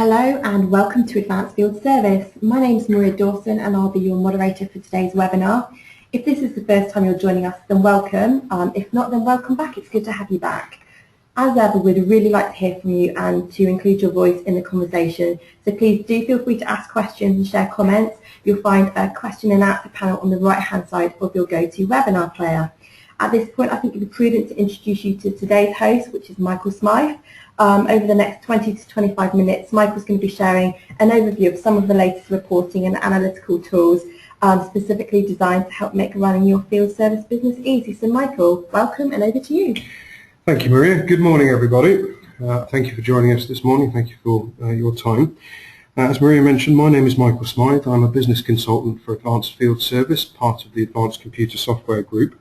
Hello and welcome to Advanced Field Service. My name is Maria Dawson and I'll be your moderator for today's webinar. If this is the first time you're joining us, then welcome. If not, then welcome back. It's good to have you back. As ever, we'd really like to hear from you and to include your voice in the conversation. So please do feel free to ask questions and share comments. You'll find a question and answer panel on the right-hand side of your GoToWebinar player. At this point, I think it would be prudent to introduce you to today's host, which is Michael Smythe. Over the next 20 to 25 minutes, Michael's going to be sharing an overview of some of the latest reporting and analytical tools specifically designed to help make running your field service business easy. So Michael, welcome and over to you. Thank you, Maria. Good morning, everybody. Thank you for joining us this morning. Thank you for your time. As Maria mentioned, my name is Michael Smythe. I'm a business consultant for Advanced Field Service, part of the Advanced Computer Software Group.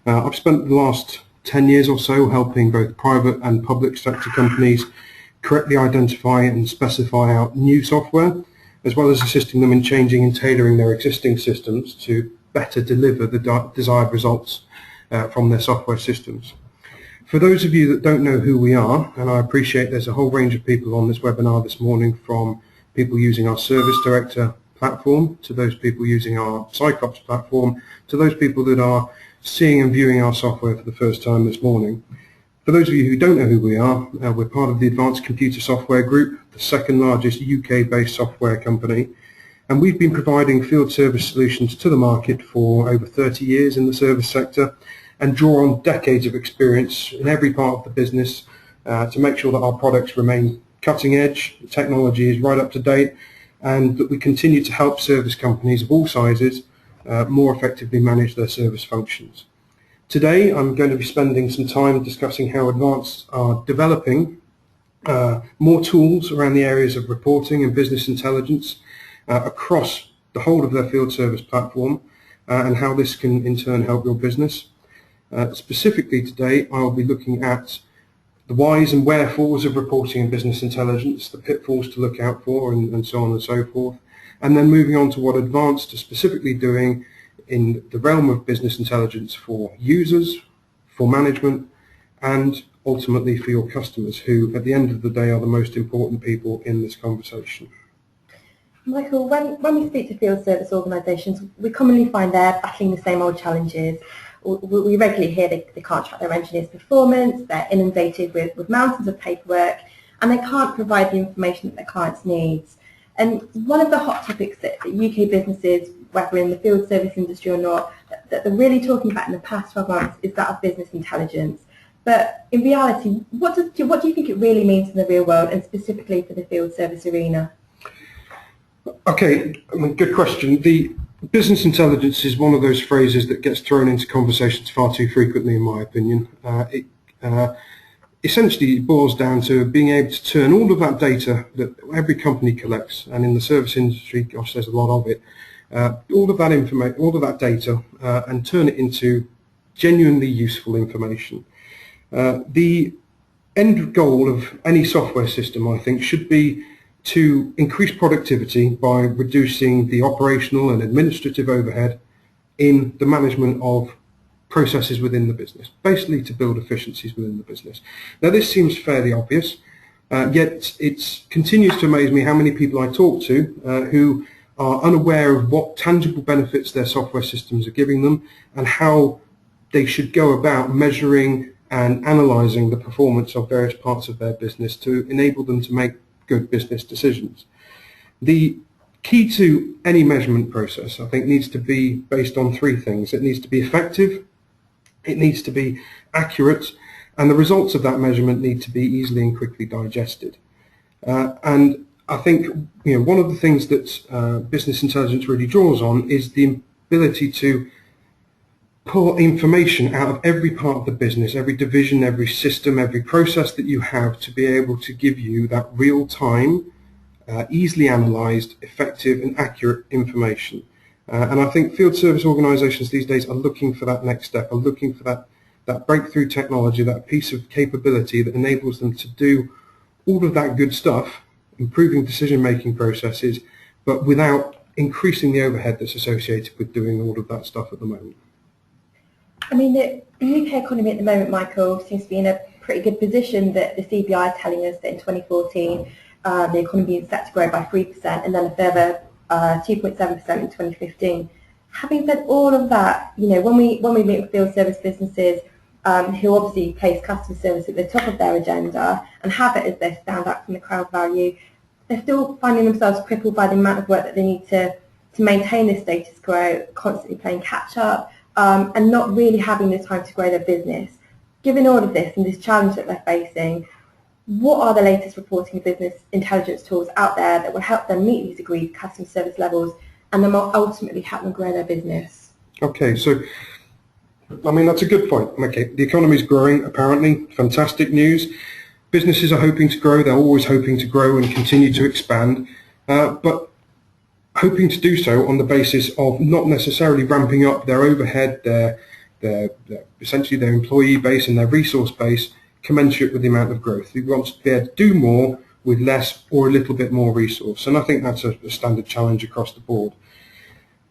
I've spent the last 10 years or so helping both private and public sector companies correctly identify and specify out new software, as well as assisting them in changing and tailoring their existing systems to better deliver the desired results from their software systems. For those of you that don't know who we are, and I appreciate there's a whole range of people on this webinar this morning, from people using our Service Director platform, to those people using our PsycOps platform, to those people that are seeing and viewing our software for the first time this morning. For those of you who don't know who we are, we're part of the Advanced Computer Software Group, the second largest UK-based software company, and we've been providing field service solutions to the market for over 30 years in the service sector and draw on decades of experience in every part of the business to make sure that our products remain cutting edge, the technology is right up to date, and that we continue to help service companies of all sizes more effectively manage their service functions. Today I'm going to be spending some time discussing how Advanced are developing more tools around the areas of reporting and business intelligence across the whole of their field service platform and how this can in turn help your business. Specifically today I'll be looking at the whys and wherefores of reporting and business intelligence, the pitfalls to look out for, and so on and so forth. And then moving on to what Advanced are specifically doing in the realm of business intelligence for users, for management, and ultimately for your customers, who at the end of the day are the most important people in this conversation. Michael, when we speak to field service organisations, we commonly find they're battling the same old challenges. We regularly hear they can't track their engineers' performance, they're inundated with mountains of paperwork, and they can't provide the information that their clients need. And one of the hot topics that UK businesses, whether in the field service industry or not, that they're really talking about in the past 12 months is that of business intelligence. But in reality, what do you think it really means in the real world, and specifically for the field service arena? Okay, good question. The business intelligence is one of those phrases that gets thrown into conversations far too frequently, in my opinion. Essentially, it boils down to being able to turn all of that data that every company collects, and in the service industry, gosh, there's a lot of it, all of that information, all of that data, and turn it into genuinely useful information. The end goal of any software system, I think, should be to increase productivity by reducing the operational and administrative overhead in the management of processes within the business, basically to build efficiencies within the business. Now this seems fairly obvious, yet it continues to amaze me how many people I talk to who are unaware of what tangible benefits their software systems are giving them and how they should go about measuring and analysing the performance of various parts of their business to enable them to make good business decisions. The key to any measurement process, I think, needs to be based on three things. It needs to be effective, it needs to be accurate, and the results of that measurement need to be easily and quickly digested. And I think one of the things that business intelligence really draws on is the ability to pull information out of every part of the business, every division, every system, every process that you have, to be able to give you that real-time, easily analysed, effective and accurate information. And I think field service organisations these days are looking for that next step, are looking for that breakthrough technology, that piece of capability that enables them to do all of that good stuff, improving decision-making processes, but without increasing the overhead that's associated with doing all of that stuff at the moment. I mean, the UK economy at the moment, Michael, seems to be in a pretty good position. That the CBI is telling us that in 2014, the economy is set to grow by 3% and then a further 2.7% in 2015. Having said all of that, when we meet with field service businesses who obviously place customer service at the top of their agenda and have it as their standout from the crowd value, they're still finding themselves crippled by the amount of work that they need to maintain this status quo, constantly playing catch up, and not really having the time to grow their business. Given all of this and this challenge that they're facing, what are the latest reporting and business intelligence tools out there that will help them meet these agreed customer service levels and then ultimately help them grow their business? Okay, so that's a good point. Okay, the economy is growing, apparently, fantastic news. Businesses are hoping to grow, they're always hoping to grow and continue to expand, but hoping to do so on the basis of not necessarily ramping up their overhead, essentially their employee base and their resource base commensurate with the amount of growth. We want to be able to do more with less or a little bit more resource, and I think that's a standard challenge across the board.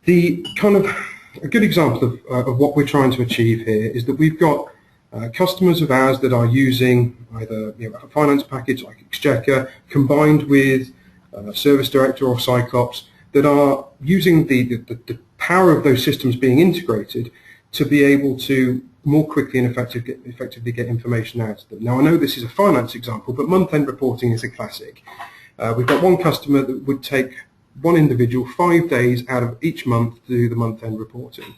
A good example of what we're trying to achieve here is that we've got customers of ours that are using either a finance package like Exchequer combined with Service Director or Cyclops that are using the power of those systems being integrated to be able to more quickly and effectively get information out of them. Now, I know this is a finance example, but month-end reporting is a classic. We've got one customer that would take one individual 5 days out of each month to do the month-end reporting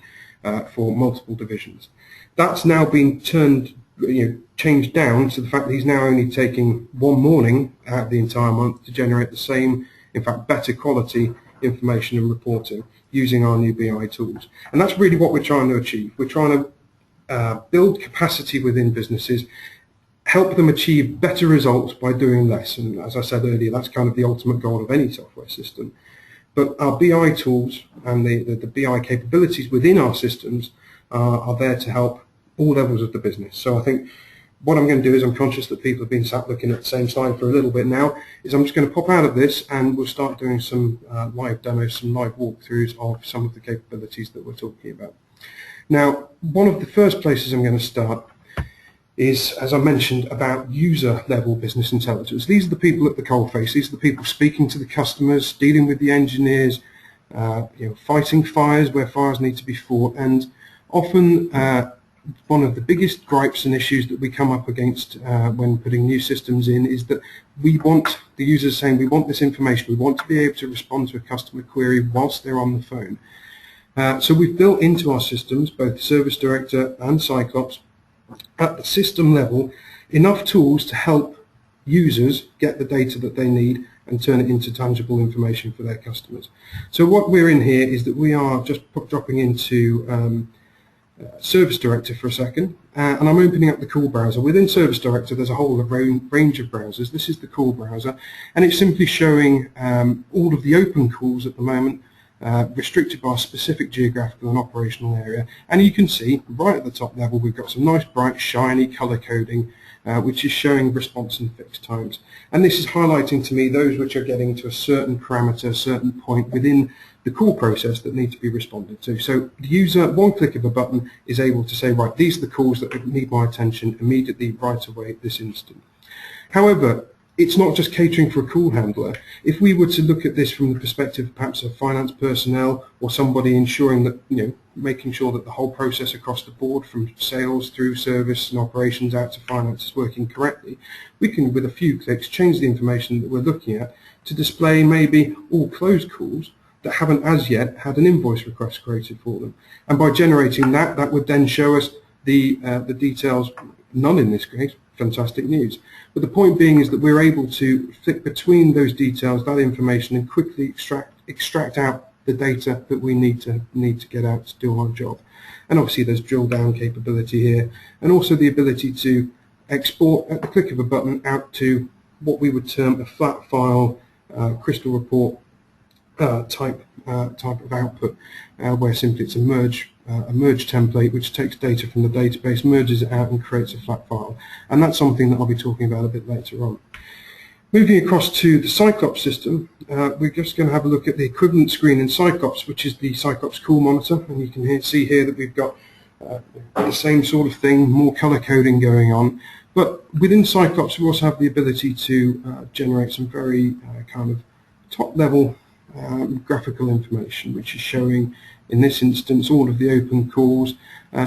for multiple divisions. That's now been changed down to the fact that he's now only taking one morning out of the entire month to generate the same, in fact, better quality information and reporting using our new BI tools. And that's really what we're trying to achieve. We're trying to build capacity within businesses, help them achieve better results by doing less. And as I said earlier, that's kind of the ultimate goal of any software system. But our BI tools and the BI capabilities within our systems are there to help all levels of the business. So I think what I'm going to do is, I'm conscious that people have been sat looking at the same slide for a little bit now, is I'm just going to pop out of this and we'll start doing some live demos, some live walkthroughs of some of the capabilities that we're talking about. Now, one of the first places I'm going to start is, as I mentioned, about user-level business intelligence. These are the people at the coalface. These are the people speaking to the customers, dealing with the engineers, fighting fires where fires need to be fought. And often, one of the biggest gripes and issues that we come up against when putting new systems in is that we want, the users saying, we want this information. We want to be able to respond to a customer query whilst they're on the phone. So we've built into our systems, both Service Director and Cyclops, at the system level, enough tools to help users get the data that they need and turn it into tangible information for their customers. So what we're in here is that we are just dropping into Service Director for a second, and I'm opening up the Cool browser. Within Service Director there's a whole range of browsers. This is the Cool browser, and it's simply showing all of the open calls at the moment, restricted by a specific geographical and operational area. And you can see right at the top level we've got some nice bright shiny color coding which is showing response and fixed times, and this is highlighting to me those which are getting to a certain parameter, a certain point within the call process that need to be responded to. So the user, one click of a button, is able to say, right, these are the calls that need my attention immediately, right away, at this instant. However, it's not just catering for a call handler. If we were to look at this from the perspective perhaps of finance personnel or somebody ensuring that, making sure that the whole process across the board from sales through service and operations out to finance is working correctly, we can, with a few clicks, change the information that we're looking at to display maybe all closed calls that haven't as yet had an invoice request created for them. And by generating that, that would then show us the details, none in this case, fantastic news. But the point being is that we're able to flick between those details, that information, and quickly extract out the data that we need to get out to do our job. And obviously there's drill down capability here, and also the ability to export at the click of a button out to what we would term a flat file crystal report type of output, where simply it's a merge template which takes data from the database, merges it out and creates a flat file. And that's something that I'll be talking about a bit later on. Moving across to the Cyclops system, we're just going to have a look at the equivalent screen in Cyclops, which is the Cyclops Cool Monitor. And you can see here that we've got The same sort of thing, more color coding going on. But within Cyclops, we also have the ability to generate some very kind of top-level graphical information, which is showing, in this instance, all of the open calls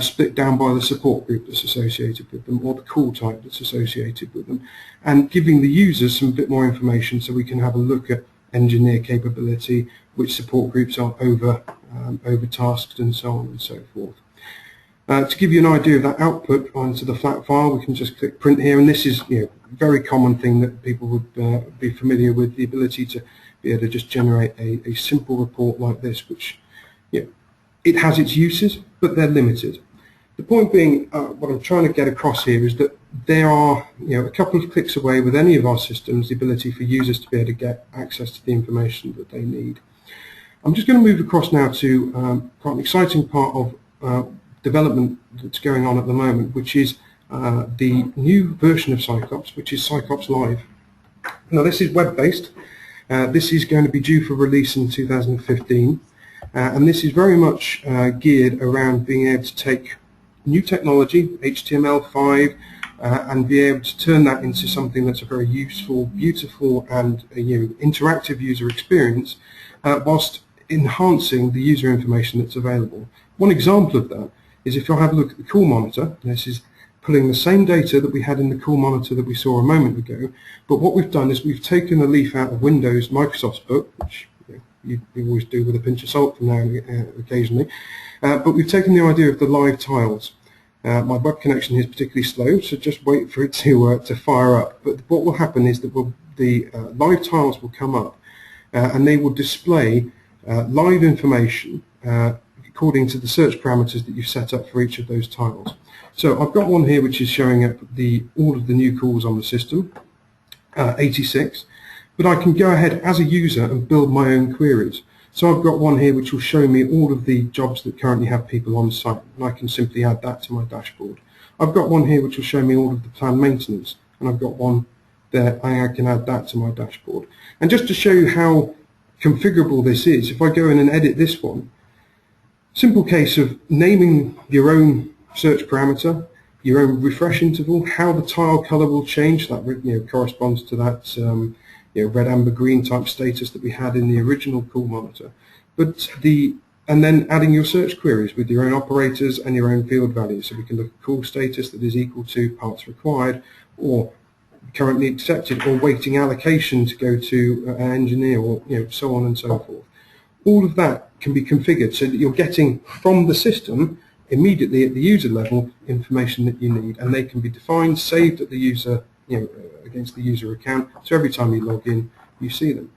split down by the support group that's associated with them, or the call type that's associated with them, and giving the users some bit more information so we can have a look at engineer capability, which support groups are over-tasked, and so on and so forth. To give you an idea of that output onto the flat file, we can just click print here, and this is a very common thing that people would be familiar with, the ability to be able to just generate a simple report like this, which it has its uses, but they're limited. The point being, what I'm trying to get across here is that there are a couple of clicks away with any of our systems the ability for users to be able to get access to the information that they need. I'm just going to move across now to quite an exciting part of development that's going on at the moment, which is the new version of Cyclops, which is Cyclops Live. Now, this is web-based. This is going to be due for release in 2015, and this is very much geared around being able to take new technology, HTML5, and be able to turn that into something that's a very useful, beautiful, and interactive user experience, whilst enhancing the user information that's available. One example of that is if you'll have a look at the call monitor. This is pulling the same data that we had in the call monitor that we saw a moment ago, but what we've done is we've taken a leaf out of Windows Microsoft's book, which you always do with a pinch of salt from now occasionally, but we've taken the idea of the live tiles. My web connection is particularly slow, so just wait for it to fire up. But what will happen is that the live tiles will come up, and they will display live information according to the search parameters that you've set up for each of those tiles. So I've got one here which is showing up all of the new calls on the system, 86, but I can go ahead as a user and build my own queries. So I've got one here which will show me all of the jobs that currently have people on site, and I can simply add that to my dashboard. I've got one here which will show me all of the planned maintenance, and I've got one there, I can add that to my dashboard. And just to show you how configurable this is, if I go in and edit this one, simple case of naming your own search parameter, your own refresh interval, how the tile color will change, that corresponds to that red, amber, green type status that we had in the original call monitor. And then adding your search queries with your own operators and your own field values, so we can look at call status that is equal to parts required, or currently accepted, or waiting allocation to go to an engineer, or so on and so forth. All of that can be configured so that you're getting from the system immediately at the user level information that you need, and they can be defined, saved at the user, against the user account, so every time you log in you see them.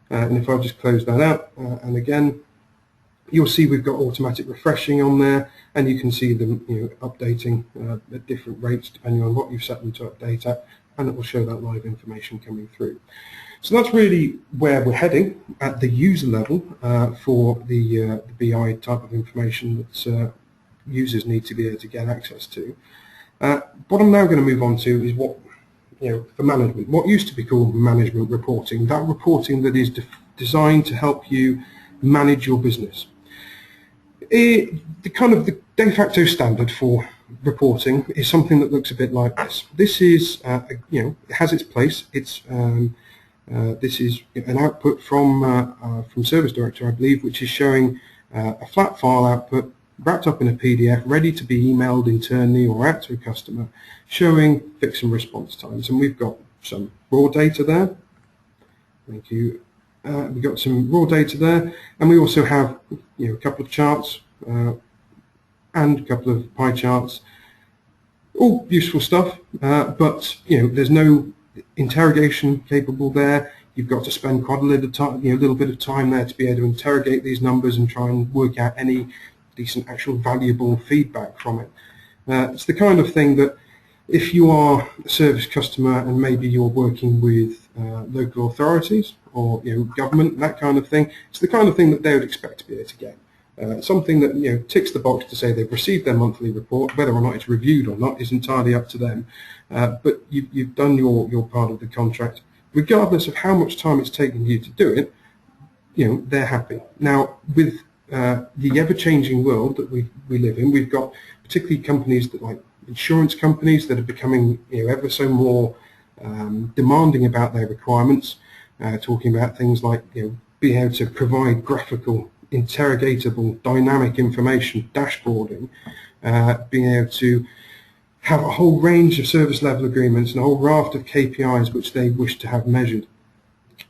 And if I just close that out, and again, you'll see we've got automatic refreshing on there, and you can see them updating at different rates depending on what you've set them to update at, and it will show that live information coming through. So that's really where we're heading at the user level for the BI type of information that users need to be able to get access to. What I'm now going to move on to is what, for management, what used to be called management reporting, that reporting that is designed to help you manage your business. The de facto standard for reporting is something that looks a bit like this. This is, it has its place. It's this is an output from Service Director, I believe, which is showing a flat file output wrapped up in a PDF, ready to be emailed internally or out to a customer, showing fix and response times. And we've got some raw data there. Thank you. We've got some raw data there, and we also have a couple of charts and a couple of pie charts. All useful stuff, but there's no interrogation capable there. You've got to spend quite a little bit of time there to be able to interrogate these numbers and try and work out any decent, actual, valuable feedback from it. It's the kind of thing that if you are a service customer and maybe you're working with local authorities or government, that kind of thing, it's the kind of thing that they would expect to be able to get. Something that ticks the box to say they've received their monthly report. Whether or not it's reviewed or not is entirely up to them. But you've done your part of the contract. Regardless of how much time it's taken you to do it, they're happy. Now, with the ever-changing world that we live in. We've got particularly companies that, like insurance companies, that are becoming ever so more demanding about their requirements, talking about things like being able to provide graphical, interrogatable, dynamic information, dashboarding, being able to have a whole range of service level agreements and a whole raft of KPIs which they wish to have measured.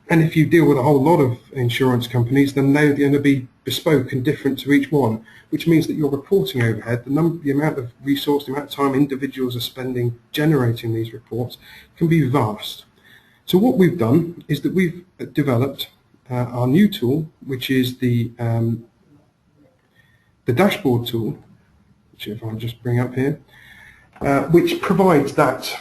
And if you deal with a whole lot of insurance companies, then they're going to be bespoke and different to each one, which means that your reporting overhead, the amount of resource, the amount of time individuals are spending generating these reports, can be vast. So what we've done is that we've developed our new tool, which is the dashboard tool, which if I just bring up here, which provides that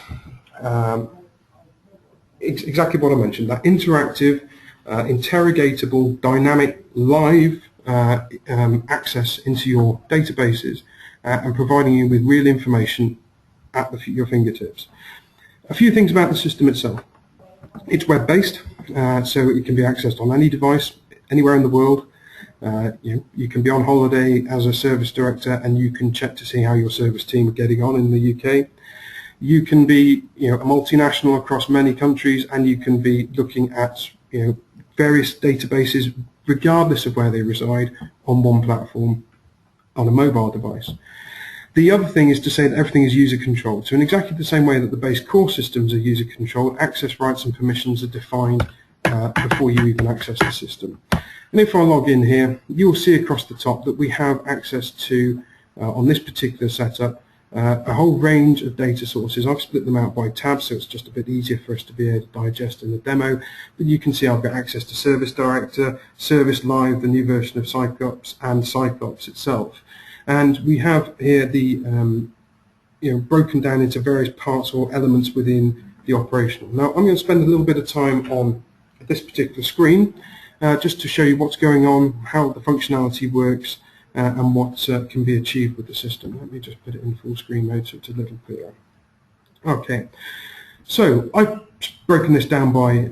exactly what I mentioned, that interactive, interrogatable, dynamic, live access into your databases and providing you with real information at your fingertips. A few things about the system itself. It's web-based, so it can be accessed on any device, anywhere in the world. You can be on holiday as a service director and you can check to see how your service team are getting on in the UK. You can be a multinational across many countries, and you can be looking at various databases regardless of where they reside on one platform on a mobile device. The other thing is to say that everything is user controlled. So in exactly the same way that the base core systems are user controlled, access rights and permissions are defined before you even access the system. And if I log in here, you'll see across the top that we have access to, on this particular setup, a whole range of data sources. I've split them out by tabs, so it's just a bit easier for us to be able to digest in the demo. But you can see I've got access to Service Director, Service Live, the new version of Cyclops, and Cyclops itself. And we have here the broken down into various parts or elements within the operational. Now I'm going to spend a little bit of time on this particular screen just to show you what's going on, how the functionality works, and what can be achieved with the system. Let me just put it in full screen mode so it's a little clearer. Okay, so I've broken this down by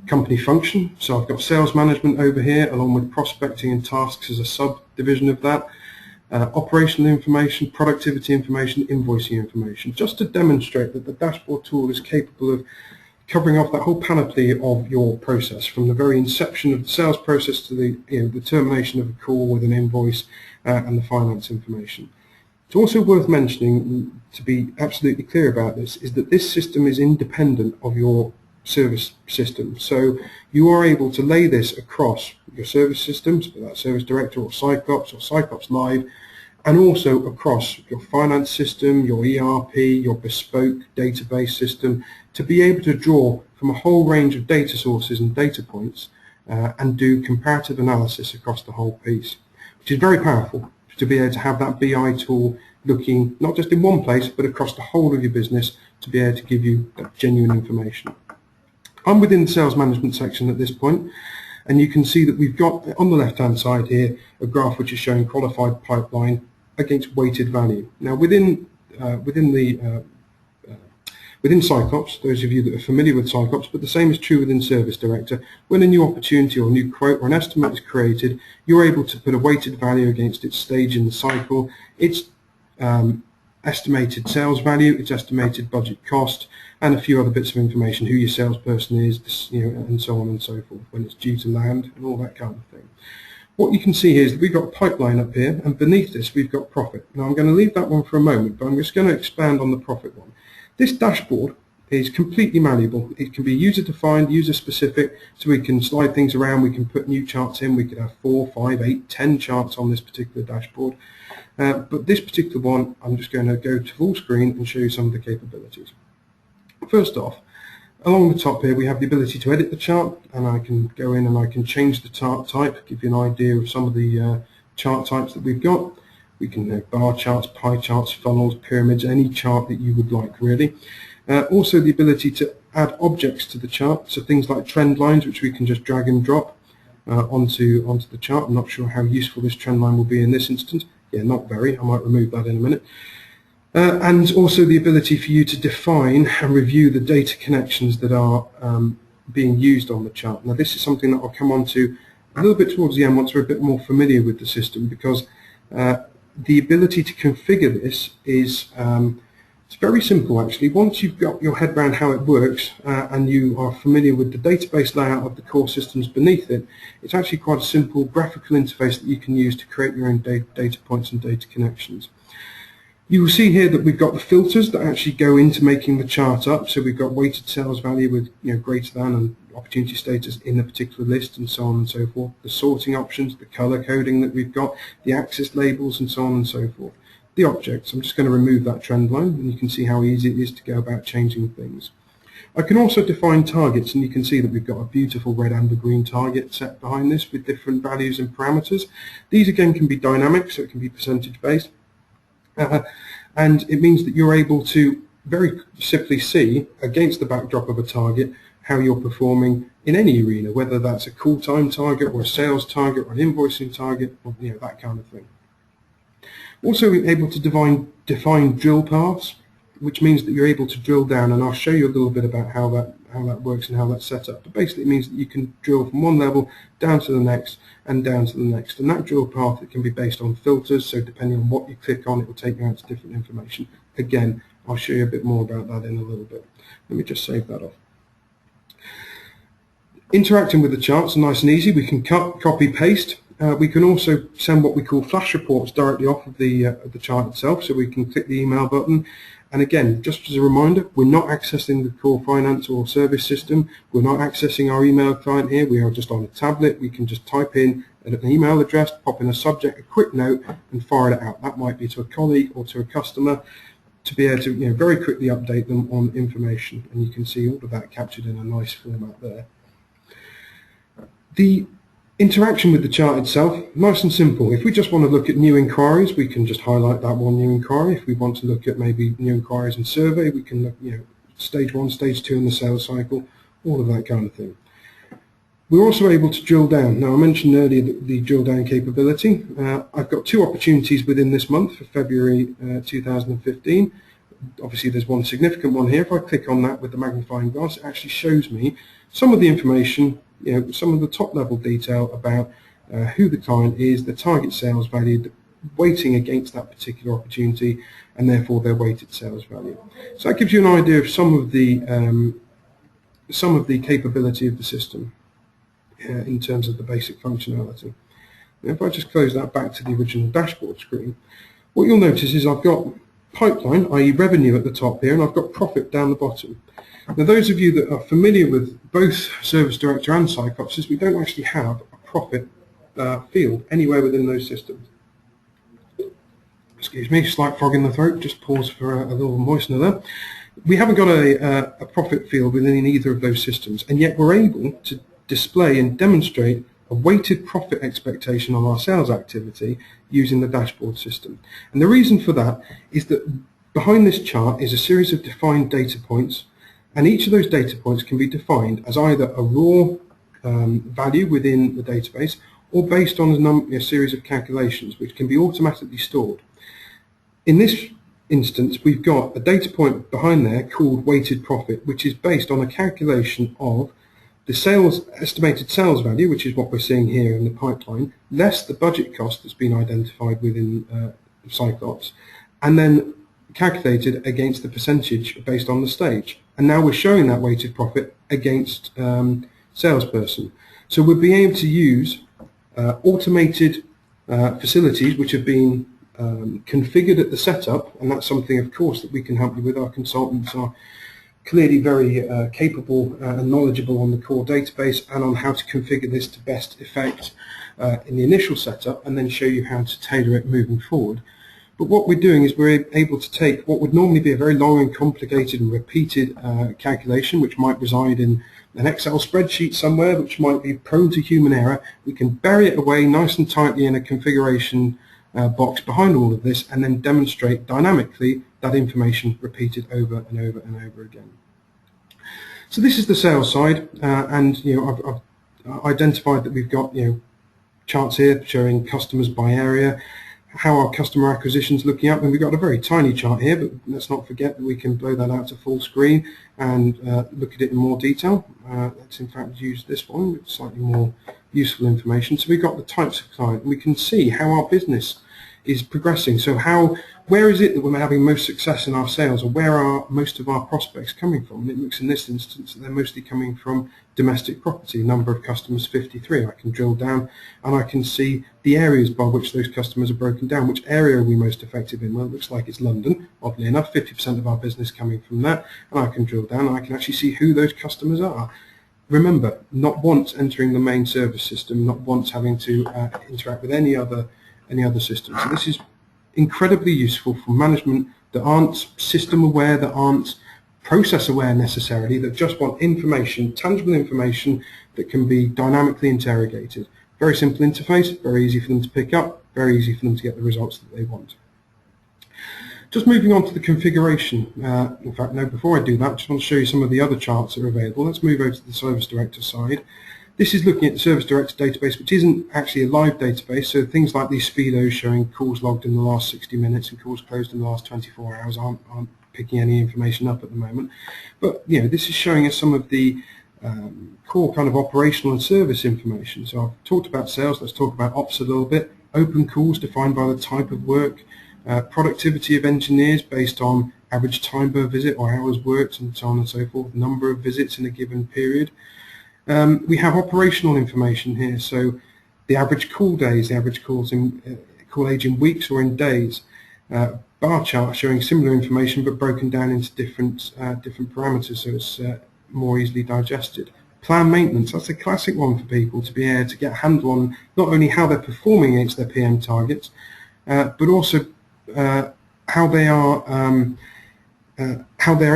company function. So I've got sales management over here, along with prospecting and tasks as a subdivision of that. Operational information, productivity information, invoicing information, just to demonstrate that the dashboard tool is capable of covering off that whole panoply of your process, from the very inception of the sales process to the termination of a call with an invoice and the finance information. It's also worth mentioning, to be absolutely clear about this, is that this system is independent of your service system. So you are able to lay this across your service systems, be that Service Director or Cyclops Live, and also across your finance system, your ERP, your bespoke database system, to be able to draw from a whole range of data sources and data points and do comparative analysis across the whole piece, which is very powerful, to be able to have that BI tool looking not just in one place but across the whole of your business to be able to give you that genuine information. I'm within the sales management section at this point, and you can see that we've got on the left hand side here a graph which is showing qualified pipeline against weighted value. Now within Cyclops, those of you that are familiar with Cyclops, but the same is true within Service Director, when a new opportunity or a new quote or an estimate is created, you're able to put a weighted value against its stage in the cycle, its estimated sales value, its estimated budget cost, and a few other bits of information, who your salesperson is, and so on and so forth, when it's due to land and all that kind of thing. What you can see here is that we've got a pipeline up here, and beneath this we've got profit. Now I'm going to leave that one for a moment, but I'm just going to expand on the profit one. This dashboard is completely malleable. It can be user defined, user specific, so we can slide things around, we can put new charts in, we could have 4, 5, 8, 10 charts on this particular dashboard. But this particular one, I'm just going to go to full screen and show you some of the capabilities. First off, along the top here we have the ability to edit the chart, and I can go in and I can change the chart type, give you an idea of some of the chart types that we've got. We can have bar charts, pie charts, funnels, pyramids, any chart that you would like really. Also the ability to add objects to the chart, so things like trend lines which we can just drag and drop onto the chart. I'm not sure how useful this trend line will be in this instance. Yeah, not very. I might remove that in a minute. And also the ability for you to define and review the data connections that are being used on the chart. Now this is something that I'll come on to a little bit towards the end once we're a bit more familiar with the system, because the ability to configure this is it's very simple actually. Once you've got your head around how it works and you are familiar with the database layout of the core systems beneath it, it's actually quite a simple graphical interface that you can use to create your own data points and data connections. You will see here that we've got the filters that actually go into making the chart up. So we've got weighted sales value with greater than and opportunity status in a particular list and so on and so forth. The sorting options, the color coding that we've got, the axis labels and so on and so forth. The objects, I'm just going to remove that trend line and you can see how easy it is to go about changing things. I can also define targets, and you can see that we've got a beautiful red, amber, green target set behind this with different values and parameters. These again can be dynamic, so it can be percentage based. And it means that you're able to very simply see against the backdrop of a target how you're performing in any arena, whether that's a call time target or a sales target or an invoicing target, or that kind of thing. Also able to define drill paths, which means that you're able to drill down, and I'll show you a little bit about how that works and how that's set up. But basically it means that you can drill from one level down to the next and down to the next. And that drill path, it can be based on filters, so depending on what you click on, it will take you out to different information. Again, I'll show you a bit more about that in a little bit. Let me just save that off. Interacting with the charts are nice and easy. We can cut, copy, paste. We can also send what we call flash reports directly off of the chart itself, so we can click the email button. And again, just as a reminder, we're not accessing the core finance or service system. We're not accessing our email client here. We are just on a tablet. We can just type in an email address, pop in a subject, a quick note, and fire it out. That might be to a colleague or to a customer to be able to very quickly update them on information. And you can see all of that captured in a nice format there. The interaction with the chart itself, nice and simple. If we just want to look at new inquiries, we can just highlight that one new inquiry. If we want to look at maybe new inquiries and survey, we can look, stage 1, stage 2 in the sales cycle, all of that kind of thing. We're also able to drill down. Now, I mentioned earlier the drill down capability. I've got 2 opportunities within this month for February 2015. Obviously, there's one significant one here. If I click on that with the magnifying glass, it actually shows me some of the information, some of the top level detail about who the client is, the target sales value, the weighting against that particular opportunity, and therefore their weighted sales value. So that gives you an idea of some of the capability of the system in terms of the basic functionality. Now, if I just close that back to the original dashboard screen, what you'll notice is I've got pipeline, i.e. revenue at the top here, and I've got profit down the bottom. Now, those of you that are familiar with both Service Director and Cyclops, we don't actually have a profit field anywhere within those systems. Excuse me, slight frog in the throat, just pause for a little moistener there. We haven't got a profit field within either of those systems, and yet we're able to display and demonstrate a weighted profit expectation on our sales activity using the dashboard system. And the reason for that is that behind this chart is a series of defined data points, and each of those data points can be defined as either a raw value within the database or based on a series of calculations which can be automatically stored. In this instance, we've got a data point behind there called weighted profit, which is based on a calculation of the estimated sales value, which is what we're seeing here in the pipeline, less the budget cost that's been identified within Cyclops, and then calculated against the percentage based on the stage. And now we're showing that weighted profit against salesperson. So we'll be able to use automated facilities which have been configured at the setup, and that's something, of course, that we can help you with. Our consultants are clearly very capable and knowledgeable on the core database and on how to configure this to best effect in the initial setup, and then show you how to tailor it moving forward. But what we're doing is we're able to take what would normally be a very long and complicated and repeated calculation, which might reside in an Excel spreadsheet somewhere, which might be prone to human error. We can bury it away nice and tightly in a configuration box behind all of this, and then demonstrate dynamically that information repeated over and over and over again. So this is the sales side, and I've identified that we've got charts here showing customers by area, how our customer acquisition is looking up, and we've got a very tiny chart here, but let's not forget that we can blow that out to full screen and look at it in more detail. Let's in fact use this one with slightly more useful information. So we've got the types of client. We can see how our business is progressing. So where is it that we're having most success in our sales, or where are most of our prospects coming from? And it looks in this instance that they're mostly coming from domestic property. Number of customers 53. I can drill down and I can see the areas by which those customers are broken down. Which area are we most effective in? Well, it looks like it's London, oddly enough, 50% of our business coming from that. And I can drill down and I can actually see who those customers are. Remember, not once entering the main service system, not once having to interact with any other system. So this is incredibly useful for management that aren't system aware, that aren't process aware necessarily, that just want information, tangible information that can be dynamically interrogated. Very simple interface, very easy for them to pick up, very easy for them to get the results that they want. Just moving on to the configuration. In fact, no, before I do that, I just want to show you some of the other charts that are available. Let's move over to the Service Director side. This is looking at the Service Director database, which isn't actually a live database, so things like these speedos showing calls logged in the last 60 minutes and calls closed in the last 24 hours aren't picking any information up at the moment. But this is showing us some of the core kind of operational and service information. So I've talked about sales, let's talk about ops a little bit. Open calls defined by the type of work, productivity of engineers based on average time per visit or hours worked and so on and so forth, number of visits in a given period. We have operational information here, so the average call days, the average call age in weeks or in days. Bar chart showing similar information but broken down into different parameters, so it's more easily digested. Plan maintenance, that's a classic one for people to be able to get a handle on not only how they're performing against their PM targets, but also how they're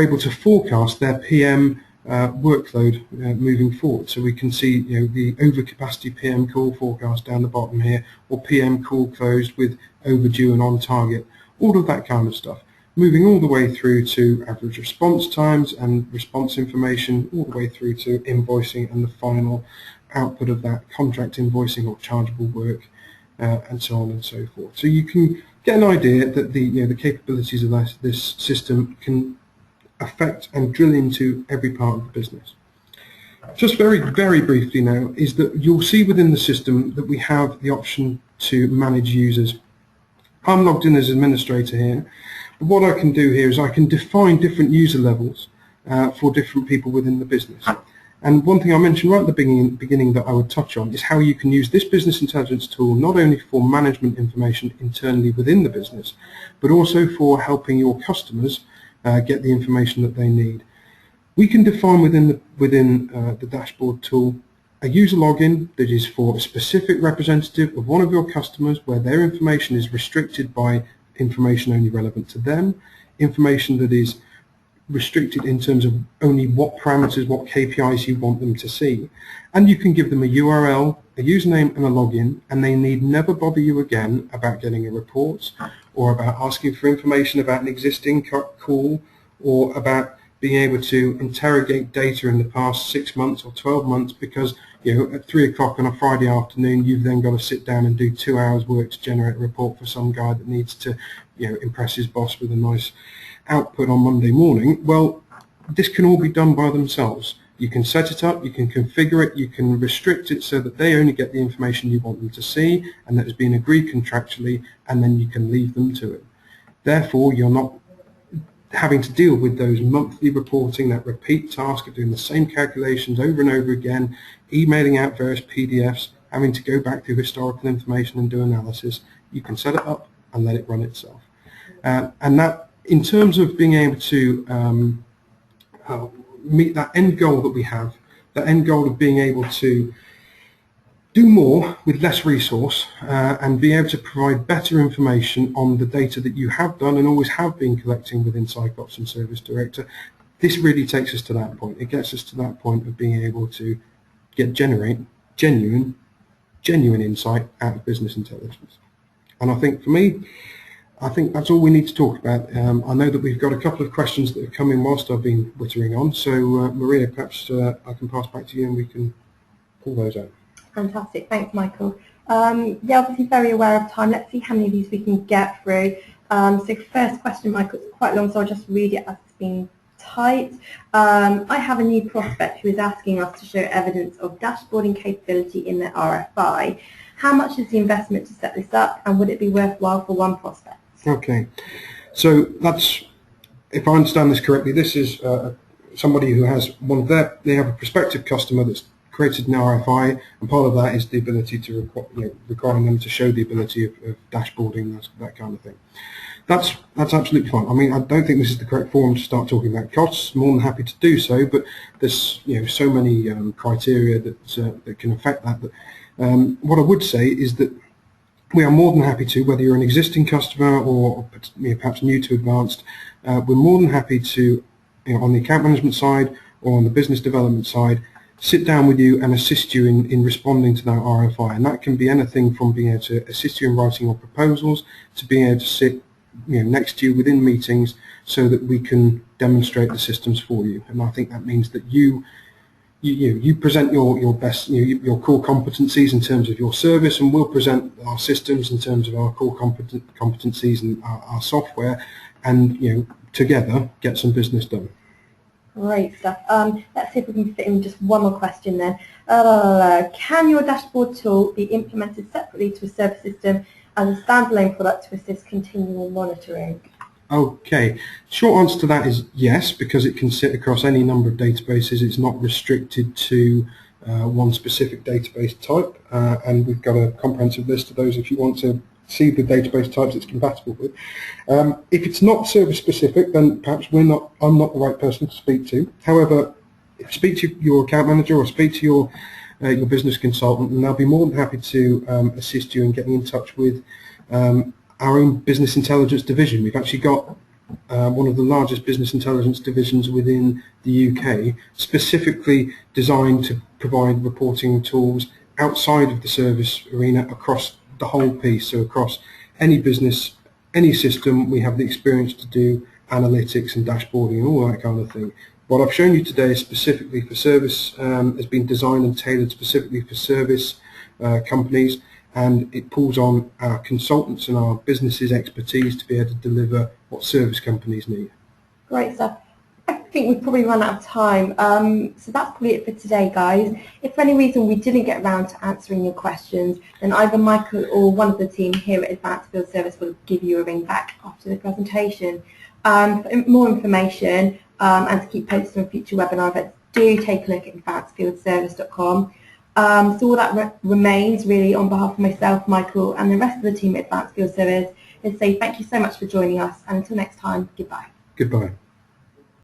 able to forecast their PM workload moving forward. So we can see the overcapacity PM call forecast down the bottom here, or PM call closed with overdue and on target, all of that kind of stuff. Moving all the way through to average response times and response information, all the way through to invoicing and the final output of that, contract invoicing or chargeable work, and so on and so forth. So you can get an idea that the capabilities of this system can affect and drill into every part of the business. Just very, very briefly now is that you'll see within the system that we have the option to manage users. I'm logged in as administrator here, but what I can do here is I can define different user levels for different people within the business. And one thing I mentioned right at the beginning that I would touch on is how you can use this business intelligence tool not only for management information internally within the business, but also for helping your customers get the information that they need. We can define within the dashboard tool a user login that is for a specific representative of one of your customers, where their information is restricted by information only relevant to them, information that is restricted in terms of only what parameters, what KPIs you want them to see. And you can give them a URL, a username and a login, and they need never bother you again about getting a report or about asking for information about an existing call or about being able to interrogate data in the past 6 months or 12 months because at 3 o'clock on a Friday afternoon you've then got to sit down and do 2 hours work to generate a report for some guy that needs to impress his boss with a nice output on Monday morning. Well, this can all be done by themselves. You can set it up, you can configure it, you can restrict it so that they only get the information you want them to see and that has been agreed contractually, and then you can leave them to it. Therefore, you're not having to deal with those monthly reporting, that repeat task of doing the same calculations over and over again, emailing out various PDFs, having to go back through historical information and do analysis. You can set it up and let it run itself. And that, in terms of being able to meet that end goal that we have, that end goal of being able to do more with less resource and be able to provide better information on the data that you have done and always have been collecting within PsycOps and Service Director, this really takes us to that point. It gets us to that point of being able to generate genuine insight out of business intelligence. And I think for me, I think that's all we need to talk about. I know that we've got a couple of questions that have come in whilst I've been wittering on, so Maria, perhaps I can pass back to you and we can pull those out. Fantastic, thanks Michael. Yeah, obviously very aware of time. Let's see how many of these we can get through. So first question, Michael, it's quite long, so I'll just read it as it's been typed. I have a new prospect who is asking us to show evidence of dashboarding capability in their RFI. How much is the investment to set this up, and would it be worthwhile for one prospect? Okay, so that's, if I understand this correctly, this is somebody who has they have a prospective customer that's created an RFI, and part of that is the ability to requiring them to show the ability of dashboarding, that kind of thing. That's absolutely fine. I mean, I don't think this is the correct forum to start talking about costs. More than happy to do so, but there's so many criteria that can affect that. But what I would say is that we are more than happy to, whether you're an existing customer or perhaps new to Advanced, we're more than happy to, on the account management side or on the business development side, sit down with you and assist you in responding to that RFI. And that can be anything from being able to assist you in writing your proposals to being able to sit next to you within meetings so that we can demonstrate the systems for you. And I think that means that you present your best, your core competencies in terms of your service, and we'll present our systems in terms of our core competencies and our software, and together get some business done. Great stuff. Let's see if we can fit in just one more question then. Can your dashboard tool be implemented separately to a service system as a standalone product to assist continual monitoring? Okay, short answer to that is yes, because it can sit across any number of databases. It's not restricted to one specific database type, and we've got a comprehensive list of those if you want to see the database types it's compatible with. If it's not service specific, then perhaps I'm not the right person to speak to. However, speak to your account manager or speak to your business consultant, and they'll be more than happy to assist you in getting in touch with our own business intelligence division. We've actually got one of the largest business intelligence divisions within the UK, specifically designed to provide reporting tools outside of the service arena across the whole piece. So across any business, any system, we have the experience to do analytics and dashboarding and all that kind of thing. What I've shown you today is specifically for service, has been designed and tailored specifically for service companies, and it pulls on our consultants and our businesses' expertise to be able to deliver what service companies need. Great stuff. I think we've probably run out of time, so that's probably it for today, guys. If for any reason we didn't get around to answering your questions, then either Michael or one of the team here at Advanced Field Service will give you a ring back after the presentation. For more information and to keep posted on future webinar events, do take a look at advancedfieldservice.com. So all that remains really on behalf of myself, Michael, and the rest of the team at Advanced Field Service is say thank you so much for joining us, and until next time, goodbye. Goodbye.